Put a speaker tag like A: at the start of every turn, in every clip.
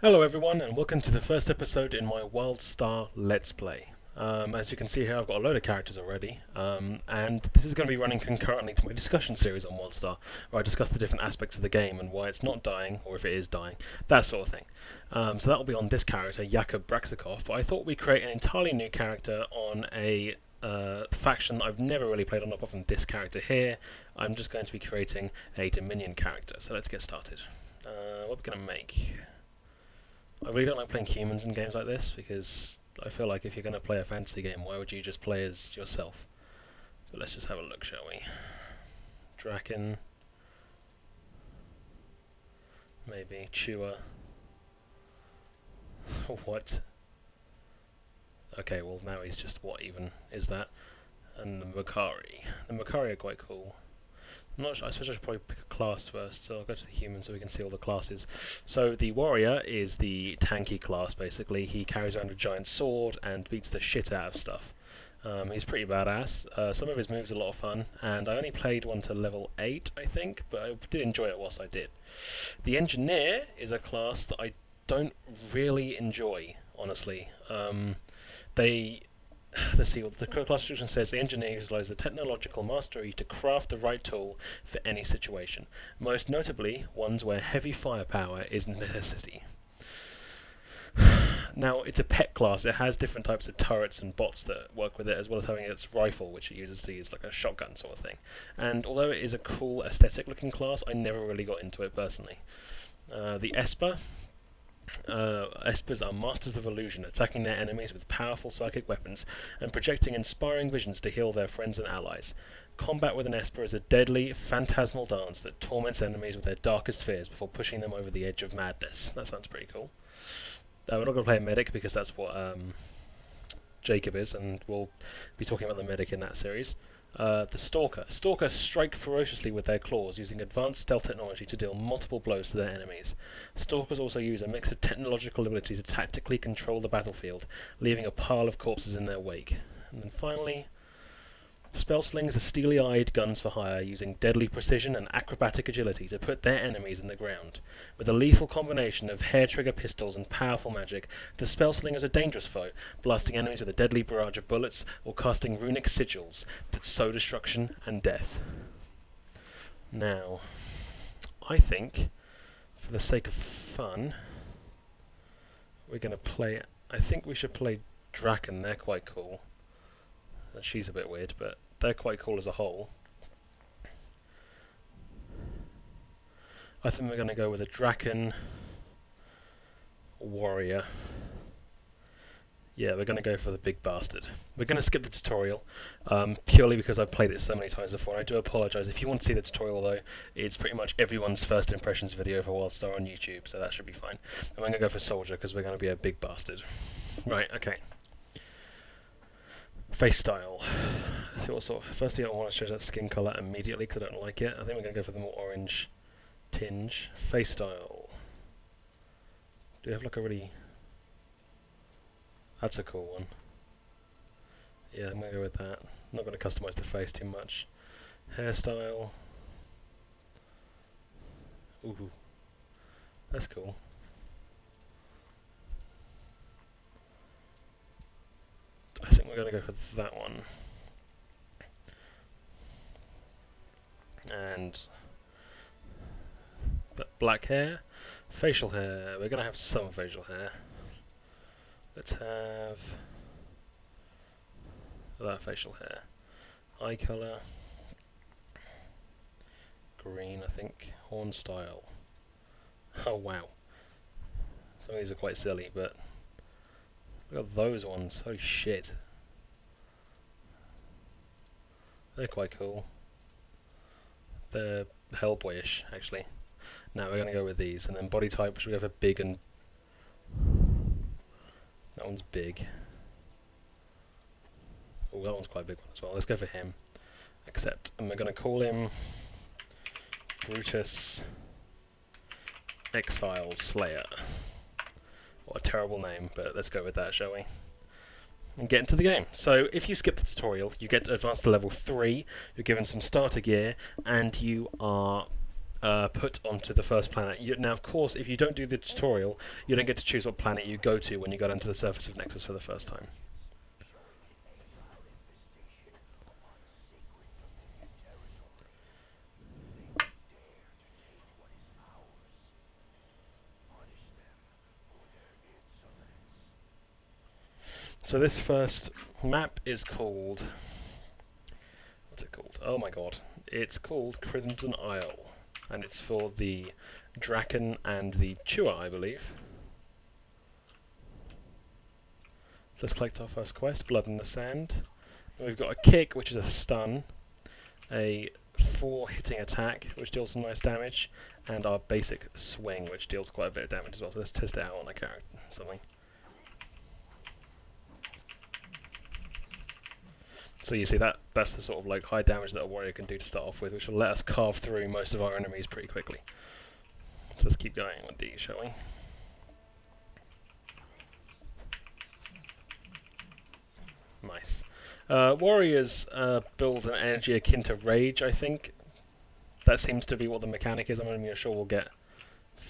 A: Hello everyone, and welcome to the first episode in my Wildstar Let's Play. As you can see here, I've got a load of characters already, and this is going to be running concurrently to my discussion series on Wildstar, where I discuss the different aspects of the game and why it's not dying, or if it is dying, that sort of thing. So that will be on this character, Jakub Braksikov, but I thought we'd create an entirely new character on a faction that I've never really played on apart from this character here. I'm just going to be creating a Dominion character, so let's get started. What are we going to make? I really don't like playing humans in games like this because I feel like if you're going to play a fantasy game, why would you just play as yourself? But let's just have a look, shall we? Draken, maybe Chewer. What? Okay, well now he's just what even is that? And the Makari. The Makari are quite cool. I'm not sure, I suppose I should probably pick a class first, so I'll go to the human so we can see all the classes. So the warrior is the tanky class basically. He carries around a giant sword and beats the shit out of stuff. He's pretty badass. Some of his moves are a lot of fun, and I only played one to level 8 I think, but I did enjoy it whilst I did. The engineer is a class that I don't really enjoy, honestly. They Let's see what the class description says. The engineer utilizes the technological mastery to craft the right tool for any situation, most notably ones where heavy firepower is a necessity. Now, it's a pet class. It has different types of turrets and bots that work with it, as well as having its rifle, which it uses to use like a shotgun sort of thing. And although it is a cool aesthetic-looking class, I never really got into it personally. The Esper. Espers are masters of illusion, attacking their enemies with powerful psychic weapons and projecting inspiring visions to heal their friends and allies. Combat with an Esper is a deadly, phantasmal dance that torments enemies with their darkest fears before pushing them over the edge of madness. That sounds pretty cool. We're not going to play a medic because that's what Jacob is, and we'll be talking about the medic in that series. The Stalker. Stalkers strike ferociously with their claws, using advanced stealth technology to deal multiple blows to their enemies. Stalkers also use a mix of technological abilities to tactically control the battlefield, leaving a pile of corpses in their wake. And then finally, Spellslings are steely-eyed guns for hire, using deadly precision and acrobatic agility to put their enemies in the ground. With a lethal combination of hair-trigger pistols and powerful magic, the Spellsling is a dangerous foe, blasting enemies with a deadly barrage of bullets or casting runic sigils that sow destruction and death. Now, I think, for the sake of fun, we're going to play... I think we should play Draken. They're quite cool. She's a bit weird, but they're quite cool as a whole. I think we're going to go with a Draken warrior. Yeah, we're going to go for the big bastard. We're going to skip the tutorial, purely because I've played it so many times before. I do apologise. If you want to see the tutorial, though, it's pretty much everyone's first impressions video for Wildstar on YouTube, so that should be fine. And we're going to go for soldier, because we're going to be a big bastard. Right, okay. Face style. See what sort. Firstly, I want to change that skin colour immediately because I don't like it. I think we're going to go for the more orange tinge. Face style. Do you have like a really... That's a cool one. Yeah, I'm going to go with that. I'm not going to customise the face too much. Hairstyle. Ooh. That's cool. I think we're going to go for that one. And black hair. Facial hair. We're going to have some facial hair. Let's have that facial hair. Eye colour. Green, I think. Horn style. Oh wow. Some of these are quite silly, but look at those ones. Holy shit. They're quite cool. They're Hellboyish, actually. Now we're going to go with these, and then body type, should we go for big and... That one's big. Oh, that one's quite a big one as well. Let's go for him. Accept. And we're going to call him Brutus Exile Slayer. What a terrible name, but let's go with that, shall we? And get into the game. So if you skip the tutorial, you get advanced to level 3, you're given some starter gear, and you are put onto the first planet. Now, of course, if you don't do the tutorial, you don't get to choose what planet you go to when you go down to the surface of Nexus for the first time. So this first map is called... what's it called? Oh my god. It's called Crimson Isle. And it's for the Draken and the Chewer, I believe. So let's collect our first quest, Blood in the Sand. And we've got a kick, which is a stun, a 4 hitting attack, which deals some nice damage, and our basic swing, which deals quite a bit of damage as well. So let's test it out on a character, something. So you see that's the sort of like high damage that a warrior can do to start off with, which will let us carve through most of our enemies pretty quickly. So let's keep going with these, shall we? Nice. Warriors build an energy akin to rage, I think. That seems to be what the mechanic is. I'm not even sure we'll get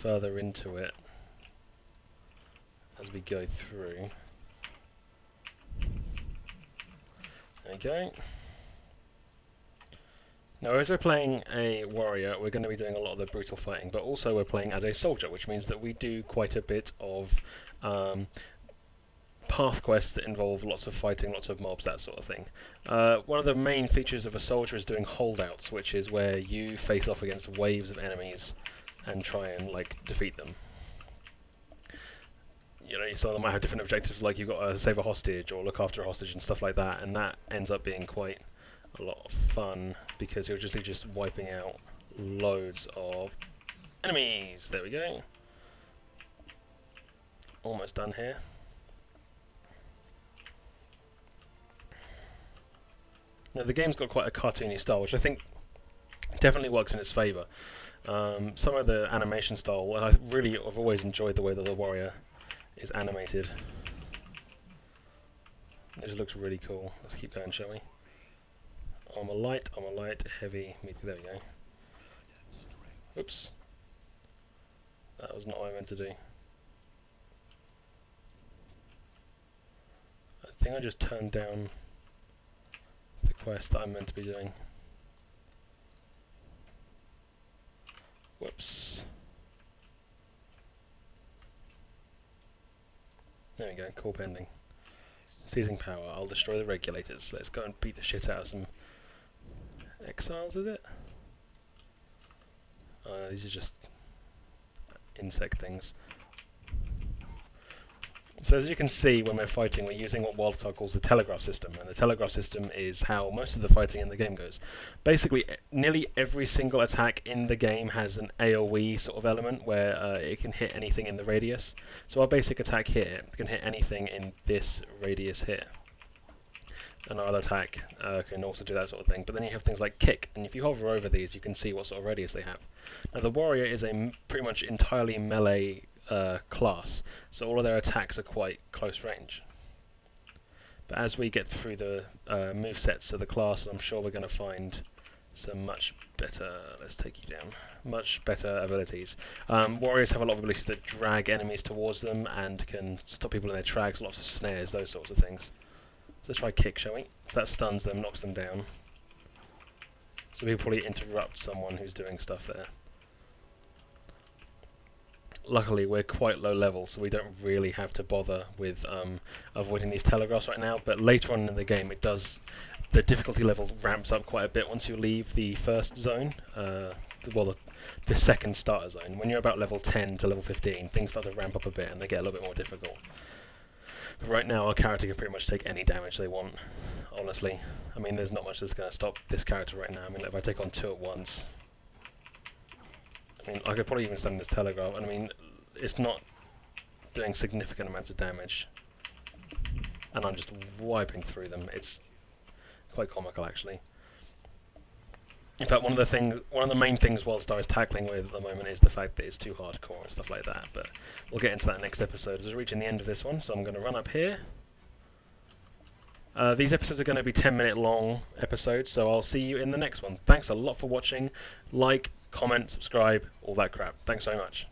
A: further into it as we go through. There we go. Now, as we're playing a warrior, we're going to be doing a lot of the brutal fighting, but also we're playing as a soldier, which means that we do quite a bit of path quests that involve lots of fighting, lots of mobs, that sort of thing. One of the main features of a soldier is doing holdouts, which is where you face off against waves of enemies and try and like defeat them. You know, some of them might have different objectives, like you've got to save a hostage or look after a hostage and stuff like that, and that ends up being quite a lot of fun because you're just wiping out loads of enemies. There we go. Almost done here. Now the game's got quite a cartoony style, which I think definitely works in its favour. Some of the animation style, and I've always enjoyed the way that the warrior is animated. It just looks really cool. Let's keep going, shall we? Armor light, heavy, medium. There we go. Oops. That was not what I meant to do. I think I just turned down the quest that I'm meant to be doing. Whoops. There we go, core pending. Seizing power, I'll destroy the regulators. Let's go and beat the shit out of some exiles, is it? These are just insect things. So as you can see, when we're fighting, we're using what Wildstar calls the telegraph system, and the telegraph system is how most of the fighting in the game goes. Basically, nearly every single attack in the game has an AoE sort of element, where it can hit anything in the radius. So our basic attack here can hit anything in this radius here. And our other attack can also do that sort of thing. But then you have things like kick, and if you hover over these, you can see what sort of radius they have. Now the warrior is a pretty much entirely melee class, so all of their attacks are quite close range. But as we get through the movesets of the class, I'm sure we're going to find some much better, let's take you down, much better abilities. Warriors have a lot of abilities that drag enemies towards them and can stop people in their tracks, lots of snares, those sorts of things. So let's try kick, shall we? So that stuns them, knocks them down. So we'll probably interrupt someone who's doing stuff there. Luckily we're quite low level, so we don't really have to bother with avoiding these telegraphs right now, but later on in the game the difficulty level ramps up quite a bit once you leave the first zone, the second starter zone. When you're about level 10 to level 15, things start to ramp up a bit and they get a little bit more difficult. But right now our character can pretty much take any damage they want, honestly. I mean, there's not much that's going to stop this character right now. I mean, if I take on 2 at once, I mean, I could probably even stun this telegraph, and I mean, it's not doing significant amounts of damage, and I'm just wiping through them. It's quite comical, actually. In fact, one of the main things Wildstar is tackling with at the moment is the fact that it's too hardcore and stuff like that, but we'll get into that next episode as we're reaching the end of this one, so I'm going to run up here. These episodes are going to be 10-minute long episodes, so I'll see you in the next one. Thanks a lot for watching. Like, comment, subscribe, all that crap. Thanks so much.